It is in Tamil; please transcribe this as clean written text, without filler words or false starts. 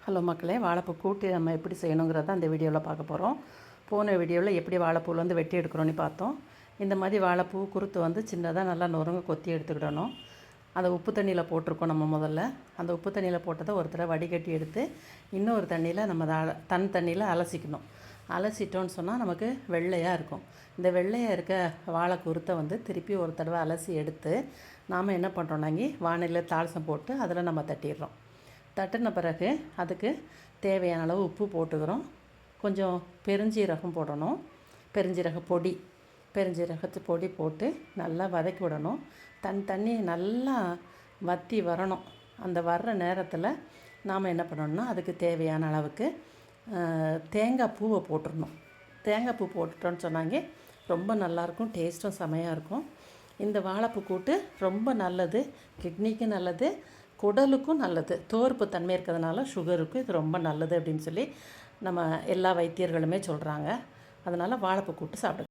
ஹலோ மக்களே, வாழைப்பூ கூட்டு நம்ம எப்படி செய்யணுங்கிறத அந்த வீடியோவில் பார்க்க போகிறோம். போன வீடியோவில் எப்படி வாழைப்பூவில் வந்து வெட்டி எடுக்கிறோன்னு பார்த்தோம். இந்த மாதிரி வாழைப்பூ குருத்து வந்து சின்னதாக நல்லா நொறுங்க கொத்தி எடுத்துக்கிடணும். அதை உப்பு தண்ணியில் போட்டிருக்கோம் நம்ம முதல்ல. அந்த உப்பு தண்ணியில் போட்டதை ஒரு தடவை வடிகட்டி எடுத்து இன்னொரு தண்ணியில் நம்ம அதை தண்ணியில் அலசிக்கணும். அலசிட்டோன்னு சொன்னால் நமக்கு வெள்ளையாக இருக்கும். இந்த வெள்ளையாக இருக்க வாழை குருத்தை வந்து திருப்பி ஒரு தடவை அலசி எடுத்து நாம் என்ன பண்ணுறோம்னாங்கி வானிலையில் தாளசம் போட்டு அதில் நம்ம தட்டிடுறோம். தட்டின பிறகு அதுக்கு தேவையான அளவு உப்பு போட்டுக்கிறோம். கொஞ்சம் பெருஞ்சீரகம் போடணும். பெருஞ்சீரகத்து பொடி போட்டு நல்லா வதக்கி விடணும். தண்ணி நல்லா வற்றி வரணும். அந்த வர்ற நேரத்தில் நாம் என்ன பண்ணணும்னா அதுக்கு தேவையான அளவுக்கு தேங்காய் பூவை போட்டுடணும். தேங்காய் பூ போட்டுட்டோன்னு சொன்னாங்க ரொம்ப நல்லாயிருக்கும், டேஸ்ட்டும் செமையாக இருக்கும். இந்த வாழைப்பூ கூட்டு ரொம்ப நல்லது, கிட்னிக்கும் நல்லது, குடலுக்கும் நல்லது. தோற்பு தன்மை இருக்கிறதுனால சுகருக்கும் இது ரொம்ப நல்லது அப்படின்னு சொல்லி நம்ம எல்லா வைத்தியர்களுமே சொல்கிறாங்க. அதனால் வாழைப்பூ கூட்டு சாப்பிடுங்க.